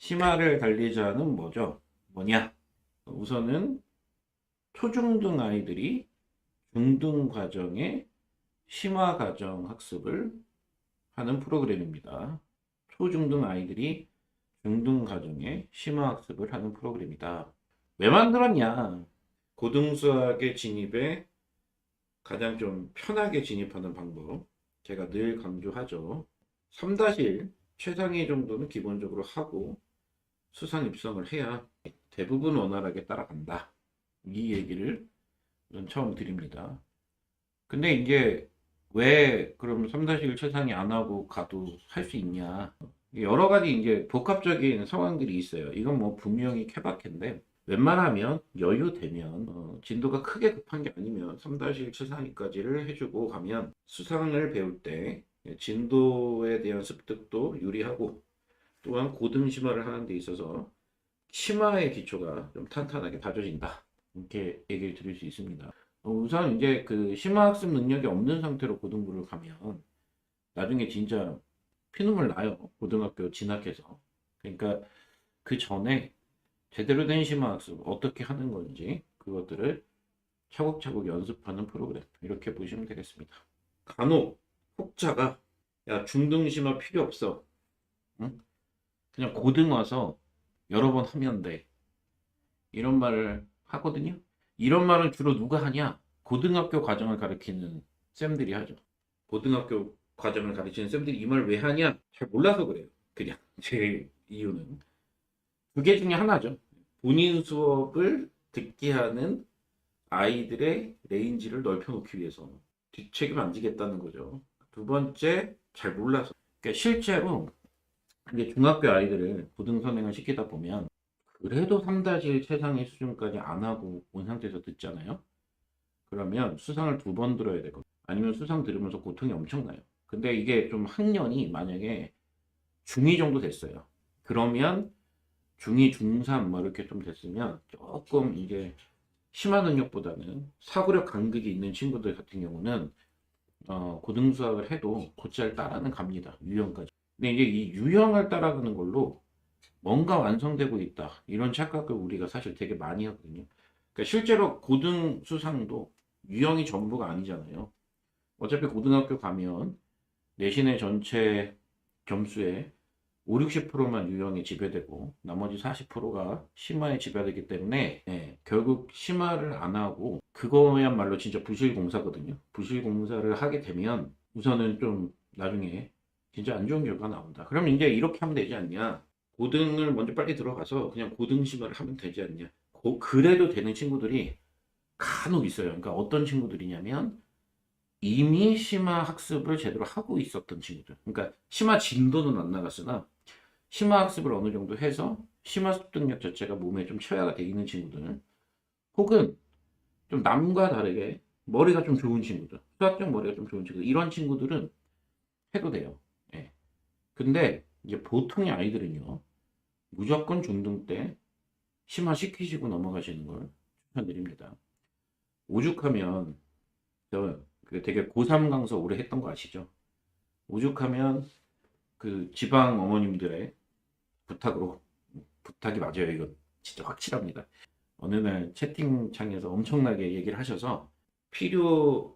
심화를 달리자는 뭐죠? 뭐냐? 우선은 초중등 아이들이 중등 과정의 심화 과정 학습을 하는 프로그램입니다. 초중등 아이들이 중등 과정의 심화 학습을 하는 프로그램이다. 왜 만들었냐? 고등수학의 진입에 가장 좀 편하게 진입하는 방법. 제가 늘 강조하죠. 3-1 최상위 정도는 기본적으로 하고 수상 입성을 해야 대부분 원활하게 따라간다. 이 얘기를 처음 드립니다. 근데 이제 왜 그럼 3-1 최상위 안 하고 가도 할 수 있냐? 여러 가지 이제 복합적인 상황들이 있어요. 이건 뭐 분명히 케바케인데 웬만하면 여유 되면 진도가 크게 급한 게 아니면 3-1 최상위까지를 해주고 가면 수상을 배울 때 진도에 대한 습득도 유리하고 또한 고등 심화를 하는 데 있어서 심화의 기초가 좀 탄탄하게 다져진다. 이렇게 얘기를 드릴 수 있습니다. 우선 이제 그 심화 학습 능력이 없는 상태로 고등부를 가면 나중에 진짜 피눈물 나요. 고등학교 진학해서. 그러니까 그 전에 제대로 된 심화 학습 어떻게 하는 건지 그것들을 차곡차곡 연습하는 프로그램. 이렇게 보시면 되겠습니다. 간혹 혹자가 야 중등 심화 필요 없어. 응? 그냥 고등 와서 여러 번 하면 돼. 이런 말을 하거든요. 이런 말은 주로 누가 하냐? 고등학교 과정을 가르치는 쌤들이 하죠. 고등학교 과정을 가르치는 쌤들이 이 말을 왜 하냐? 잘 몰라서 그래요. 그냥 제 이유는 두 개 중에 하나죠. 본인 수업을 듣게 하는 아이들의 레인지를 넓혀놓기 위해서 뒷책임 안 지겠다는 거죠. 두 번째, 잘 몰라서. 그러니까 실제로 이게 중학교 아이들을 고등선행을 시키다 보면 그래도 3-1 최상위 수준까지 안 하고 온 상태에서 듣잖아요. 그러면 수상을 두 번 들어야 되거든요. 아니면 수상 들으면서 고통이 엄청나요. 근데 이게 좀 학년이 만약에 중2 정도 됐어요. 그러면 중2, 중3 뭐 이렇게 좀 됐으면 조금 이제 심화 능력보다는 사고력 간극이 있는 친구들 같은 경우는 고등수학을 해도 곧잘 따라는 갑니다. 유형까지. 근데 이제 이 유형을 따라가는 걸로 뭔가 완성되고 있다. 이런 착각을 우리가 사실 되게 많이 하거든요. 그러니까 실제로 고등 수상도 유형이 전부가 아니잖아요. 어차피 고등학교 가면 내신의 전체 점수의 5, 60%만 유형에 지배되고 나머지 40%가 심화에 지배되기 때문에 결국 심화를 안 하고 그거야말로 진짜 부실공사거든요. 부실공사를 하게 되면 우선은 좀 나중에 진짜 안 좋은 결과가 나온다. 그럼 이제 이렇게 하면 되지 않냐? 고등을 먼저 빨리 들어가서 그냥 고등 심화를 하면 되지 않냐? 그래도 되는 친구들이 간혹 있어요. 그러니까 어떤 친구들이냐면 이미 심화 학습을 제대로 하고 있었던 친구들. 그러니까 심화 진도는 안 나갔으나 심화 학습을 어느 정도 해서 심화 습득력 자체가 몸에 좀 처해가 돼 있는 친구들. 혹은 좀 남과 다르게 머리가 좀 좋은 친구들. 수학적 머리가 좀 좋은 친구들. 이런 친구들은 해도 돼요. 예. 근데 이제 보통의 아이들은요. 무조건 중등 때 심화시키시고 넘어가시는 걸 추천드립니다. 오죽하면 그 되게 고3 강서 오래 했던 거 아시죠? 오죽하면 그 지방 어머님들의 부탁으로 부탁이 맞아요. 이거 진짜 확실합니다. 어느 날 채팅창에서 엄청나게 얘기를 하셔서 필요하다고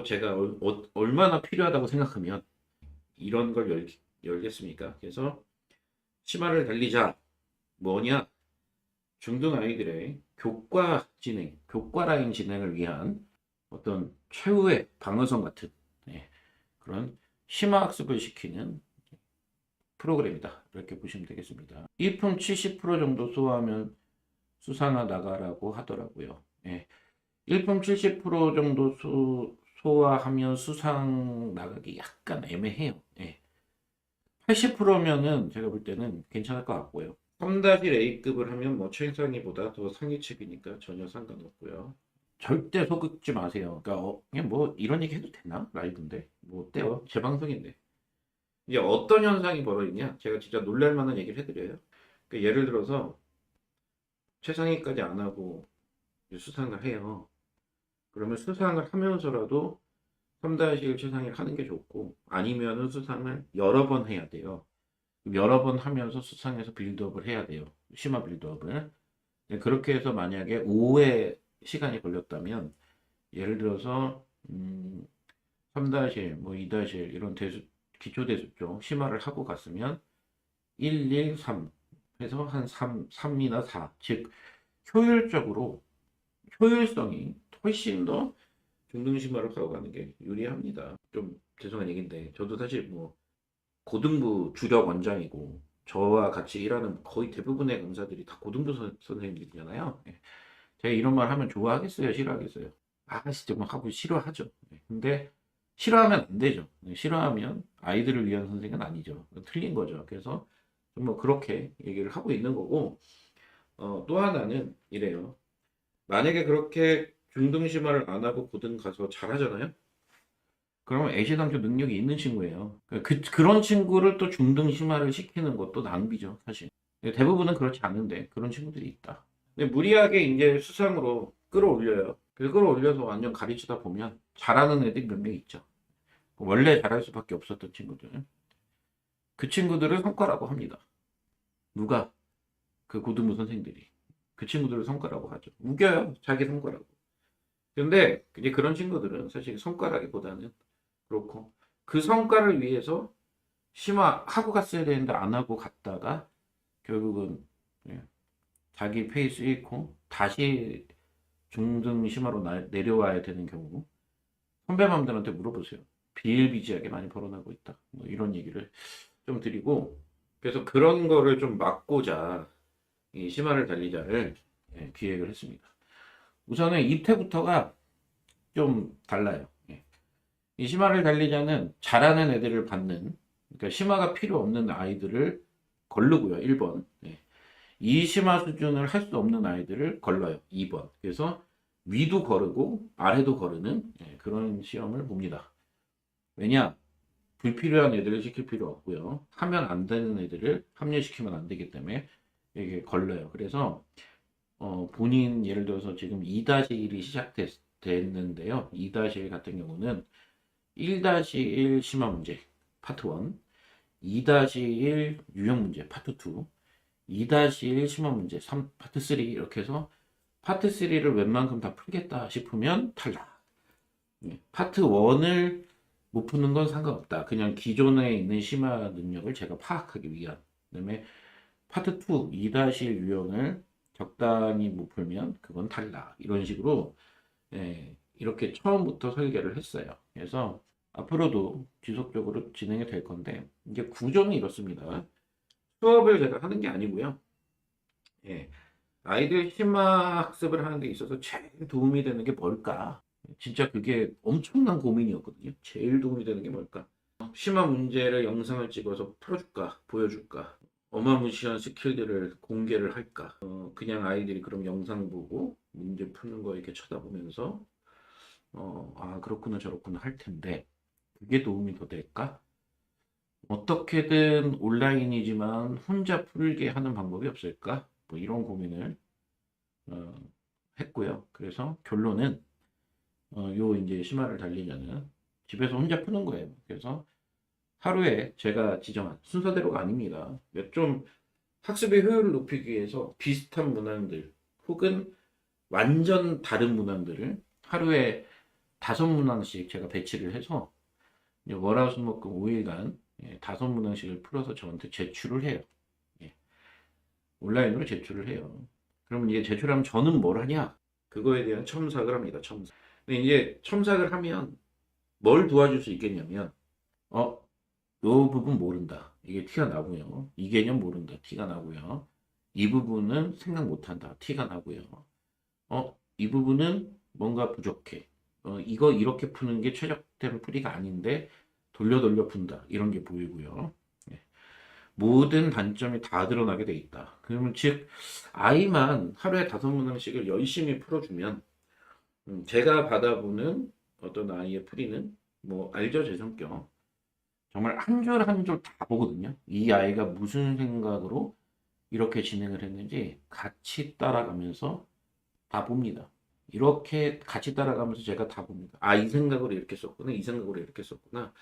제가 얼마나 필요하다고 생각하면 이런 걸 열겠습니까? 그래서 심화를 달리자 뭐냐? 중등 아이들의 교과 진행, 교과 라인 진행을 위한 어떤 최후의 방어선 같은 그런 심화 학습을 시키는 프로그램이다. 이렇게 보시면 되겠습니다. 1품 70% 정도 소화하면 수상화 나가라고 하더라고요. 1품 70% 정도 소화하면 수상 나가기 약간 애매해요. 80%면은 제가 볼 때는 괜찮을 것 같고요. 3-A급을 하면 뭐 최상위보다 더 상위층이니까 전혀 상관없고요. 절대 속지 마세요. 그러니까 그냥 뭐 이런 얘기 해도 되나? 라이브인데 뭐 어때요? 제 방송인데. 이제 어떤 현상이 벌어지냐? 제가 진짜 놀랄 만한 얘기를 해드려요. 그러니까 예를 들어서 최상위까지 안 하고 수상을 해요. 그러면 수상을 하면서라도 3-1 최상위를 하는 게 좋고 아니면은 수상을 여러 번 해야 돼요. 여러 번 하면서 수상해서 빌드업을 해야 돼요. 심화 빌드업을. 네, 그렇게 해서 만약에 5회 시간이 걸렸다면 예를 들어서 3-1, 뭐 2-1 이런 기초 대수 쪽 심화를 하고 갔으면 1, 2, 3 해서 한 3이나 4. 즉 효율적으로 효율성이 훨씬 더 중등 심화를 하고 가는 게 유리합니다. 좀 죄송한 얘기인데 저도 사실 뭐 고등부 주력 원장이고 저와 같이 일하는 거의 대부분의 강사들이 다 고등부 선생님들이잖아요. 예. 제가 이런 말 하면 좋아하겠어요? 싫어하겠어요? 아, 진짜 뭐 하고 싫어하죠. 예. 근데 싫어하면 안 되죠. 예. 싫어하면 아이들을 위한 선생은 아니죠. 틀린 거죠. 그래서 뭐 그렇게 얘기를 하고 있는 거고 또 하나는 이래요. 만약에 그렇게 중등 심화를 안 하고 고등 가서 잘하잖아요? 그러면 애시당초 능력이 있는 친구예요. 그런 친구를 또 중등 심화를 시키는 것도 낭비죠, 사실. 대부분은 그렇지 않은데 그런 친구들이 있다. 근데 무리하게 이제 수상으로 끌어올려요. 그래서 끌어올려서 완전 가르치다 보면 잘하는 애들이 몇 명 있죠. 원래 잘할 수밖에 없었던 친구들. 그 친구들을 성과라고 합니다. 누가? 그 고등부 선생들이. 그 친구들을 성과라고 하죠. 우겨요, 자기 성과라고. 근데 이제 그런 친구들은 사실 성과라기보다는 그렇고 그 성과를 위해서 심화하고 갔어야 되는데 안 하고 갔다가 결국은 예, 자기 페이스 잃고 다시 중등 심화로 내려와야 되는 경우 선배맘들한테 물어보세요. 비일비재하게 많이 벌어나고 있다. 뭐 이런 얘기를 좀 드리고 그래서 그런 거를 좀 막고자 이 심화를 달리자를 기획을 했습니다. 우선은 입태부터가 좀 달라요. 이 심화를 달리자는 잘하는 애들을 받는 그러니까 심화가 필요 없는 아이들을 걸르고요. 1번. 이 심화 수준을 할 수 없는 아이들을 걸러요. 2번. 그래서 위도 거르고 아래도 거르는 그런 시험을 봅니다. 왜냐? 불필요한 애들을 시킬 필요 없고요. 하면 안 되는 애들을 합류시키면 안 되기 때문에 이게 걸려요. 그래서 본인 예를 들어서 지금 2-1이 시작됐는데요. 2-1 같은 경우는 1-1 심화 문제 파트 1, 2-1 유형 문제 파트 2, 2-1 심화 문제 3 파트 3 이렇게 해서 파트 3를 웬만큼 다 풀겠다 싶으면 탈락. 파트 1을 못 푸는 건 상관없다. 그냥 기존에 있는 심화 능력을 제가 파악하기 위한. 그다음에 파트 2, 2-1 유형을 적당히 못 풀면 그건 탈락. 이런 식으로 이렇게 처음부터 설계를 했어요. 그래서 앞으로도 지속적으로 진행이 될 건데 이제 구조는 이렇습니다. 수업을 제가 하는 게 아니고요. 예, 아이들 심화 학습을 하는 데 있어서 제일 도움이 되는 게 뭘까? 진짜 그게 엄청난 고민이었거든요. 제일 도움이 되는 게 뭘까? 심화 문제를 영상을 찍어서 풀어줄까? 보여줄까? 어마무시한 스킬들을 공개를 할까? 그냥 아이들이 그럼 영상 보고 문제 푸는 거 이렇게 쳐다보면서 아, 그렇구나, 저렇구나 할 텐데, 그게 도움이 더 될까? 어떻게든 온라인이지만 혼자 풀게 하는 방법이 없을까? 뭐 이런 고민을 어, 했고요. 그래서 결론은 요 이제 심화를 달리자는 집에서 혼자 푸는 거예요. 그래서 하루에 제가 지정한 순서대로가 아닙니다. 좀 학습의 효율을 높이기 위해서 비슷한 문항들 혹은 완전 다른 문항들을 하루에 5문항씩 제가 배치를 해서 월화수목금 5일간 5문항씩을 풀어서 저한테 제출을 해요. 예, 온라인으로 제출을 해요. 그럼 이제 제출하면 저는 뭘 하냐? 그거에 대한 첨삭을 합니다. 첨삭. 근데 이제 첨삭을 하면 뭘 도와줄 수 있겠냐면 요 부분 모른다. 이게 티가 나고요. 이 개념 모른다. 티가 나고요. 이 부분은 생각 못한다. 티가 나고요. 이 부분은 뭔가 부족해. 이거 이렇게 푸는 게 최적된 풀이가 아닌데 돌려 돌려 푼다. 이런 게 보이고요. 예. 모든 단점이 다 드러나게 돼 있다. 그러면 즉 아이만 하루에 5문항씩을 열심히 풀어주면 제가 받아보는 어떤 아이의 풀이는 뭐 알죠 제 성격 정말 한 줄 한 줄 다 보거든요. 이 아이가 무슨 생각으로 이렇게 진행을 했는지 같이 따라가면서 다 봅니다. 이렇게 같이 따라가면서 제가 다 봅니다. 아, 이 생각으로 이렇게 썼구나. 이 생각으로 이렇게 썼구나.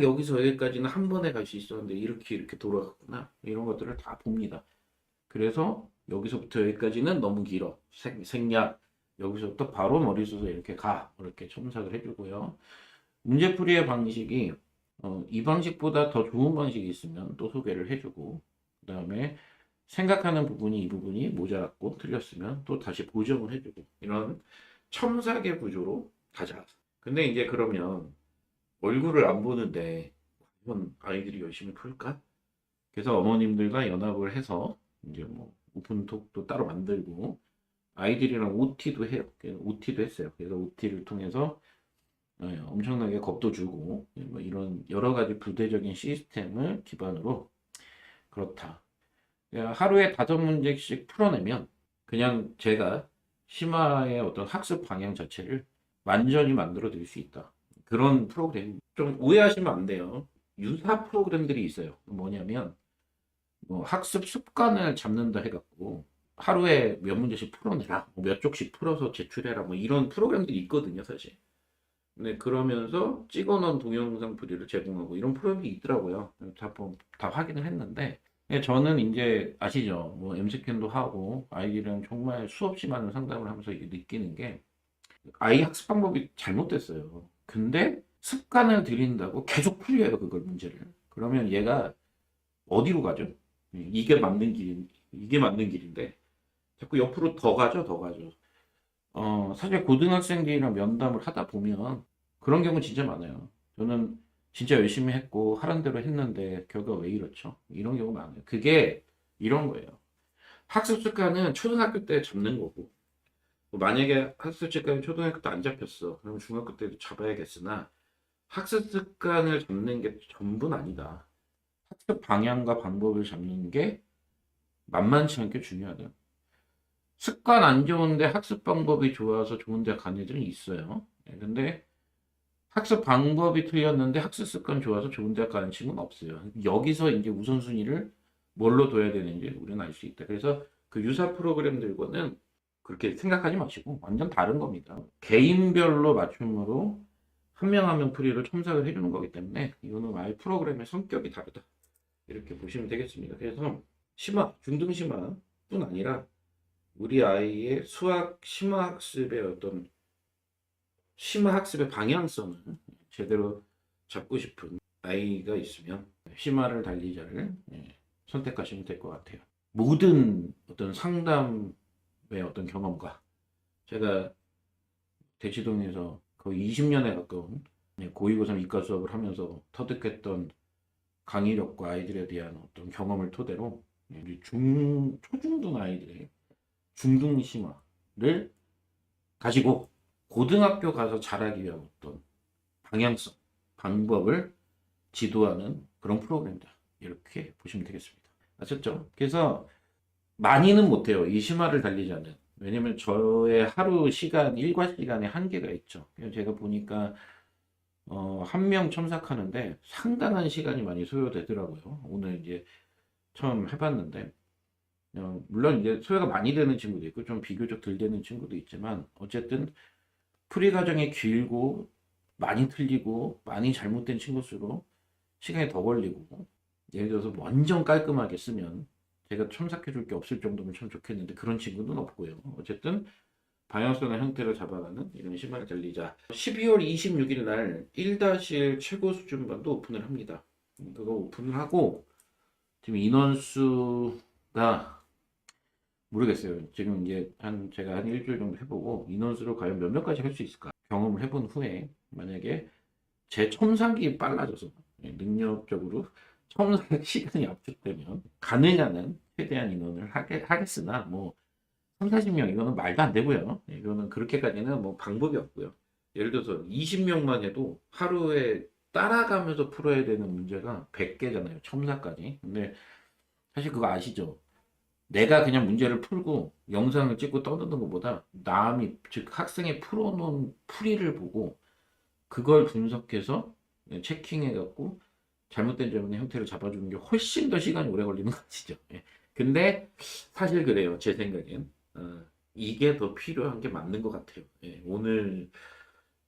여기서 여기까지는 한 번에 갈 수 있었는데 이렇게 돌아갔구나. 이런 것들을 다 봅니다. 그래서 여기서부터 여기까지는 너무 길어. 생략. 여기서부터 바로 머릿속에 이렇게 가. 이렇게 첨삭을 해주고요. 문제풀이의 방식이 이 방식보다 더 좋은 방식이 있으면 또 소개를 해주고, 그 다음에 생각하는 부분이 이 부분이 모자랐고 틀렸으면 또 다시 보정을 해주고, 이런 첨삭의 구조로 가자. 근데 이제 그러면 얼굴을 안 보는데 과연 아이들이 열심히 풀까? 그래서 어머님들과 연합을 해서 이제 뭐 오픈톡도 따로 만들고 아이들이랑 OT도 해요. OT도 했어요. 그래서 OT를 통해서 엄청나게 겁도 주고 뭐 이런 여러 가지 부대적인 시스템을 기반으로 그렇다. 하루에 5문제씩 풀어내면 그냥 제가 심화의 어떤 학습 방향 자체를 완전히 만들어 드릴 수 있다. 그런 프로그램. 좀 오해하시면 안 돼요. 유사 프로그램들이 있어요. 뭐냐면 뭐 학습 습관을 잡는다 해갖고 하루에 몇 문제씩 풀어내라, 뭐몇 쪽씩 풀어서 제출해라, 뭐 이런 프로그램들이 있거든요, 사실. 근데 그러면서 찍어놓은 동영상 풀이를 제공하고 이런 프로그램이 있더라고요. 다 확인을 했는데 저는 이제 아시죠? 뭐 MCQ도 하고 아이들이랑 정말 수없이 많은 상담을 하면서 이게 느끼는 게 아이 학습 방법이 잘못됐어요. 근데 습관을 들인다고 계속 풀려요, 그걸 문제를. 그러면 얘가 어디로 가죠? 이게 맞는 길인데 자꾸 옆으로 더 가죠, 더 가죠. 사실 고등학생들이랑 면담을 하다 보면 그런 경우 진짜 많아요. 저는 진짜 열심히 했고 하란 대로 했는데 결과 왜 이렇죠? 이런 경우 많아요. 그게 이런 거예요. 학습 습관은 초등학교 때 잡는 거고 뭐 만약에 학습 습관이 초등학교 때 안 잡혔어. 그럼 중학교 때도 잡아야겠으나 학습 습관을 잡는 게 전부는 아니다. 학습 방향과 방법을 잡는 게 만만치 않게 중요하다. 습관 안 좋은데 학습 방법이 좋아서 좋은 데 간 애들은 있어요. 근데 학습 방법이 틀렸는데 학습 습관 좋아서 좋은 데 가는 친구는 없어요. 여기서 이제 우선순위를 뭘로 둬야 되는지 우리는 알 수 있다. 그래서 그 유사 프로그램들과는 그렇게 생각하지 마시고 완전 다른 겁니다. 개인별로 맞춤으로 한 명 한 명 풀이를 첨삭을 해주는 거기 때문에 이거는 아예 프로그램의 성격이 다르다. 이렇게 보시면 되겠습니다. 그래서 심화, 중등 심화뿐 아니라 우리 아이의 수학 심화 학습의 어떤 심화 학습의 방향성을 제대로 잡고 싶은 아이가 있으면 심화를 달리자를 선택하시면 될 것 같아요. 모든 어떤 상담의 어떤 경험과 제가 대치동에서 거의 20년에 가까운 고2 고3 이과 수업을 하면서 터득했던 강의력과 아이들에 대한 어떤 경험을 토대로 우리 초중등 아이들의 중등 심화를 가지고 고등학교 가서 잘하기 위한 어떤 방향성, 방법을 지도하는 그런 프로그램이다. 이렇게 보시면 되겠습니다. 아셨죠? 그래서 많이는 못해요. 이 심화를 달리자는. 왜냐면 저의 하루 시간, 일과 시간에 한계가 있죠. 그래서 제가 보니까 한 명 첨삭하는데 상당한 시간이 많이 소요되더라고요. 오늘 이제 처음 해봤는데 물론 이제 소요가 많이 되는 친구도 있고 좀 비교적 덜 되는 친구도 있지만 어쨌든 풀이 과정이 길고 많이 틀리고 많이 잘못된 친구수록 시간이 더 걸리고 예를 들어서 완전 깔끔하게 쓰면 제가 첨삭해 줄 게 없을 정도면 참 좋겠는데 그런 친구는 없고요. 어쨌든 방향성의 형태를 잡아가는 이런 심화를 달리자. 12월 26일 날 1-1 최고 수준반도 오픈을 합니다. 그거 오픈을 하고 지금 인원수가 모르겠어요. 지금 이제 제가 한 일주일 정도 해보고 인원수를 과연 몇 명까지 할 수 있을까 경험을 해본 후에 만약에 제 첨삭이 빨라져서 능력적으로 첨삭 시간이 압축되면 가능한 한 최대한 인원을 하겠으나 뭐 3, 40명 이거는 말도 안 되고요. 이거는 그렇게까지는 뭐 방법이 없고요. 예를 들어서 20명만 해도 하루에 따라가면서 풀어야 되는 문제가 100개잖아요. 첨삭까지. 근데 사실 그거 아시죠? 내가 그냥 문제를 풀고 영상을 찍고 떠드는 것보다 남이 즉 학생이 풀어놓은 풀이를 보고 그걸 분석해서 체킹해갖고 잘못된 점의 형태를 잡아주는 게 훨씬 더 시간이 오래 걸리는 거 아시죠? 예. 근데 사실 그래요. 제 생각엔 이게 더 필요한 게 맞는 것 같아요. 예. 오늘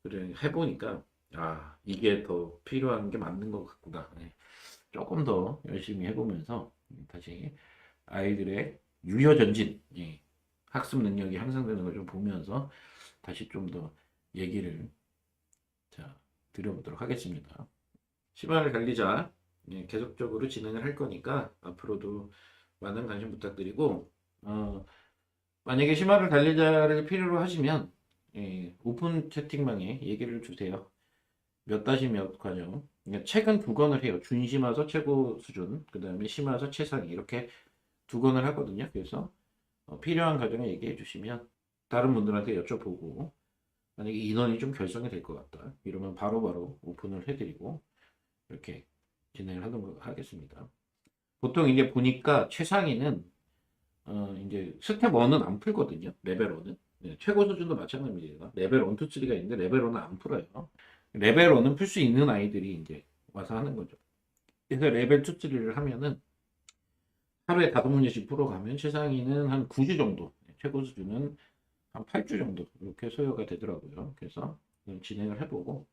그래 해보니까 아, 이게 더 필요한 게 맞는 것 같구나. 네. 조금 더 열심히 해보면서 다시 아이들의 유효전진, 예, 학습 능력이 향상되는 걸 좀 보면서 다시 좀 더 얘기를 자, 드려보도록 하겠습니다. 심화를 달리자, 예, 계속적으로 진행을 할 거니까 앞으로도 많은 관심 부탁드리고, 만약에 심화를 달리자를 필요로 하시면 예, 오픈 채팅방에 얘기를 주세요. 몇 다시 몇 과정. 그러니까 책은 두 권을 해요. 준심화서 최고 수준, 그 다음에 심화서 최상위 이렇게 두 권을 하거든요. 그래서 필요한 과정에 얘기해 주시면 다른 분들한테 여쭤보고 만약에 인원이 좀 결성이 될 것 같다. 이러면 바로바로 오픈을 해드리고 이렇게 진행을 하는 거 하겠습니다. 보통 이제 보니까 최상위는 이제 스텝 1은 안 풀거든요. 레벨 1은. 네, 최고 수준도 마찬가지입니다. 레벨 1, 2, 3가 있는데 레벨 1은 안 풀어요. 레벨 1은 풀 수 있는 아이들이 이제 와서 하는 거죠. 그래서 레벨 2, 3를 하면은 하루에 5문제씩 풀어가면 최상위는 한 9주 정도, 최고 수준은 한 8주 정도 이렇게 소요가 되더라고요. 그래서 진행을 해보고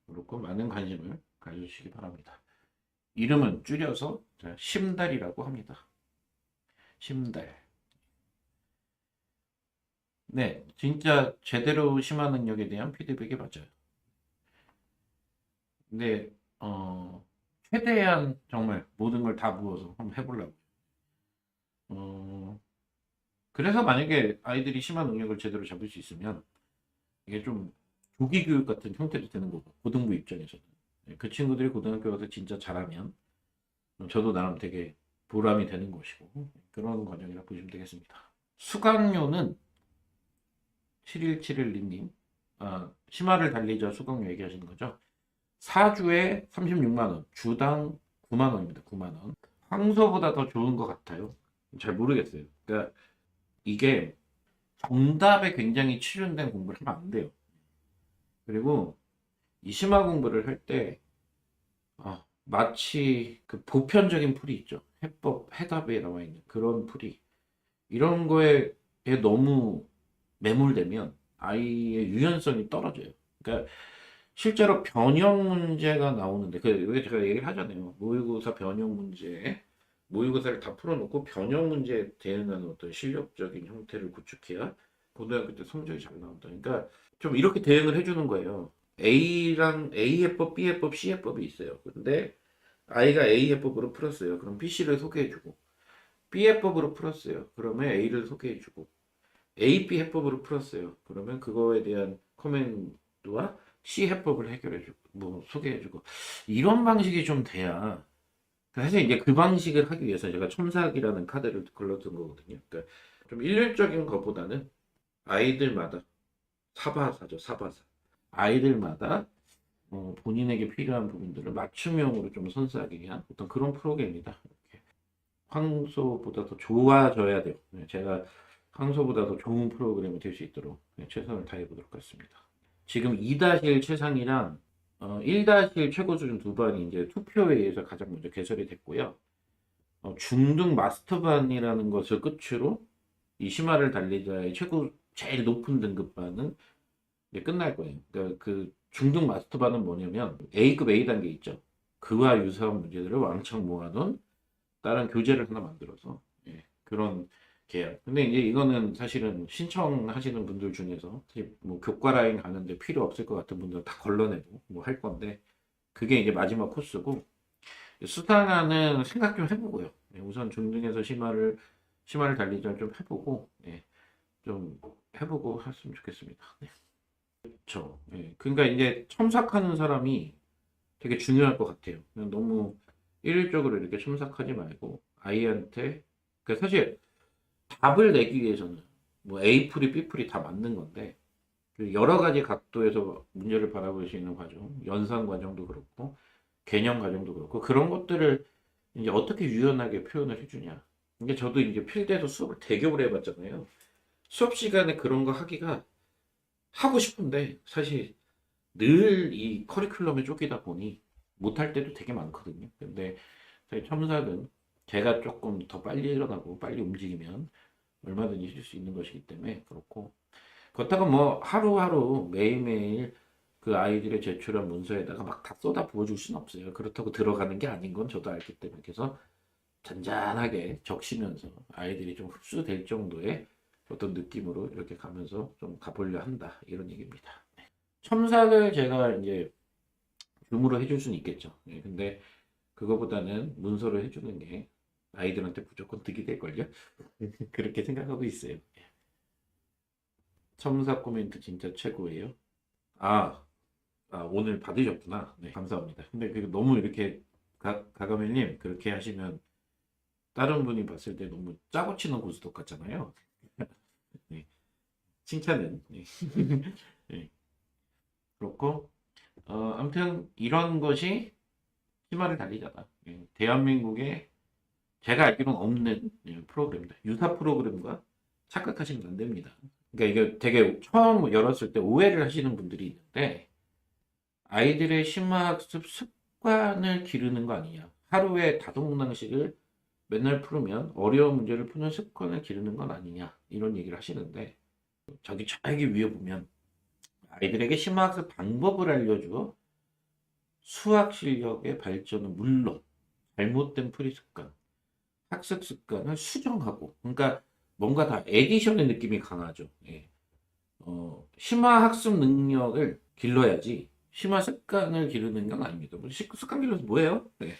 그렇고 많은 관심을 가져주시기 바랍니다. 이름은 줄여서 심달이라고 합니다. 심달. 네, 진짜 제대로 심화 능력에 대한 피드백이 맞아요. 근데 최대한 정말 모든 걸 다 부어서 한번 해보려고. 어, 그래서 만약에 아이들이 심화 능력을 제대로 잡을 수 있으면 이게 좀 조기 교육 같은 형태도 되는 거고 고등부 입장에서는 네, 그 친구들이 고등학교 가서 진짜 잘하면 저도 나름 되게 보람이 되는 것이고 그런 과정이라 보시면 되겠습니다. 수강료는 7171님 심화를 달리자 수강료 얘기하시는 거죠? 4주에 36만 원, 주당 9만 원입니다. 9만 원. 황소보다 더 좋은 것 같아요. 잘 모르겠어요. 그러니까 이게 정답에 굉장히 치중된 공부를 하면 안 돼요. 그리고 이 심화 공부를 할 때 마치 그 보편적인 풀이 있죠. 해법, 해답에 나와 있는 그런 풀이 이런 거에 너무 매몰되면 아이의 유연성이 떨어져요. 그러니까 실제로 변형 문제가 나오는데 그 여기 제가 얘기를 하잖아요. 모의고사 변형 문제 모의고사를 다 풀어놓고 변형 문제에 대응하는 어떤 실력적인 형태를 구축해야 고등학교 때 성적이 잘 나온다. 그러니까 좀 이렇게 대응을 해주는 거예요. A랑 A 해법, B 해법, C 해법이 있어요. 근데 아이가 A 해법으로 풀었어요. 그럼 B, C를 소개해주고 B 해법으로 풀었어요. 그러면 A를 소개해주고 A, B 해법으로 풀었어요. 그러면 그거에 대한 코멘트와 C 해법을 해결해주고 뭐 소개해주고 이런 방식이 좀 돼야 사실 이제 그 방식을 하기 위해서 제가 첨삭이라는 카드를 걸러둔 거거든요. 그러니까 좀 일률적인 것보다는 아이들마다 사바사죠, 사바사. 아이들마다 본인에게 필요한 부분들을 맞춤형으로 좀 선사하기 위한 어떤 그런 프로그램이다. 이렇게. 황소보다 더 좋아져야 돼요. 네, 제가 황소보다 더 좋은 프로그램이 될 수 있도록 네, 최선을 다해 보도록 하겠습니다. 지금 2-1 최상이랑 1-1 최고 수준 두 반이 이제 투표에 의해서 가장 먼저 개설이 됐고요. 중등 마스터반이라는 것을 끝으로 이 심화를 달리자의 최고 제일 높은 등급반은 이제 끝날 거예요. 그러니까 그 중등 마스터반은 뭐냐면 A급 A 단계 있죠. 그와 유사한 문제들을 왕창 모아놓은 다른 교재를 하나 만들어서 예, 그런 계약. 근데 이제 이거는 사실은 신청하시는 분들 중에서 뭐 교과 라인 가는데 필요 없을 것 같은 분들은 다 걸러내고 뭐 할 건데 그게 이제 마지막 코스고 수강하는 생각 좀 해보고요. 예, 우선 중등에서 심화를 달리자 좀 해보고 예, 좀 해보고 했으면 좋겠습니다. 네. 그렇죠. 예, 그러니까 이제 첨삭하는 사람이 되게 중요할 것 같아요. 그냥 너무 일률적으로 이렇게 첨삭하지 말고 아이한테 그 사실 답을 내기 위해서는 뭐 A풀이 B풀이 다 맞는 건데 그 여러 가지 각도에서 문제를 바라볼 수 있는 과정, 연산 과정도 그렇고 개념 과정도 그렇고 그런 것들을 이제 어떻게 유연하게 표현을 해주냐. 이게 저도 이제 필드에서 수업을 대교를 해봤잖아요. 수업 시간에 그런 거 하기가 하고 싶은데 사실 늘 이 커리큘럼에 쫓기다 보니 못할 때도 되게 많거든요. 근데 저희 첨삭은 제가 조금 더 빨리 일어나고 빨리 움직이면 얼마든지 할 수 있는 것이기 때문에 그렇고 그렇다고 뭐 하루하루 매일매일 그 아이들의 제출한 문서에다가 막 다 쏟아 부어줄 수는 없어요. 그렇다고 들어가는 게 아닌 건 저도 알기 때문에. 그래서 잔잔하게 적시면서 아이들이 좀 흡수될 정도의 어떤 느낌으로 이렇게 가면서 좀 가보려 한다. 이런 얘기입니다. 첨삭을 제가 이제 줌으로 해줄 수는 있겠죠. 예, 근데 그거보다는 문서로 해주는 게 아이들한테 무조건 득이 될걸요? 그렇게 생각하고 있어요. 예. 첨삭 코멘트 진짜 최고예요. 아, 오늘 받으셨구나. 네, 감사합니다. 근데 그 너무 이렇게 가가멜님 그렇게 하시면 다른 분이 봤을 때 너무 짜고 치는 고스톱 같잖아요. 네, 칭찬은. 네. 네, 그렇고 아무튼 이런 것이 심화를 달리자다. 예, 대한민국에 제가 알기로는 없는 예, 프로그램입니다. 유사 프로그램과 착각하시면 안 됩니다. 그러니까 이게 되게 처음 열었을 때 오해를 하시는 분들이 있는데 아이들의 심화학습 습관을 기르는 거 아니냐. 하루에 다동문항식을 맨날 풀으면 어려운 문제를 푸는 습관을 기르는 건 아니냐. 이런 얘기를 하시는데 저기 위에 보면 아이들에게 심화학습 방법을 알려주어 수학 실력의 발전은 물론 잘못된 풀이 습관, 학습 습관을 수정하고 그러니까 뭔가 다 에디션의 느낌이 강하죠. 예. 심화 학습 능력을 길러야지 심화 습관을 기르는 건 아닙니다. 습관 기르면서 뭐예요? 네.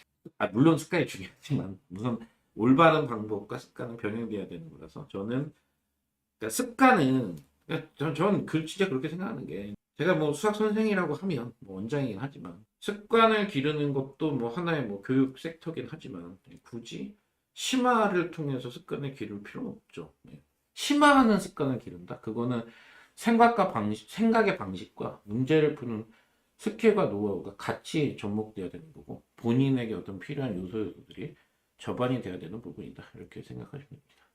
물론 습관이 중요하지만 우선 올바른 방법과 습관은 병행돼야 되는 거라서 저는 그러니까 습관은 그러니까 저는 진짜 그렇게 생각하는 게 제가 뭐 수학 선생이라고 하면 뭐 원장이긴 하지만 습관을 기르는 것도 뭐 하나의 뭐 교육 섹터긴 하지만 굳이 심화를 통해서 습관을 기를 필요는 없죠. 네. 심화하는 습관을 기른다? 그거는 생각의 방식과 문제를 푸는 스킬과 노하우가 같이 접목돼야 되는 거고 본인에게 어떤 필요한 요소들이 접안이 돼야 되는 부분이다. 이렇게 생각하시면 됩니다.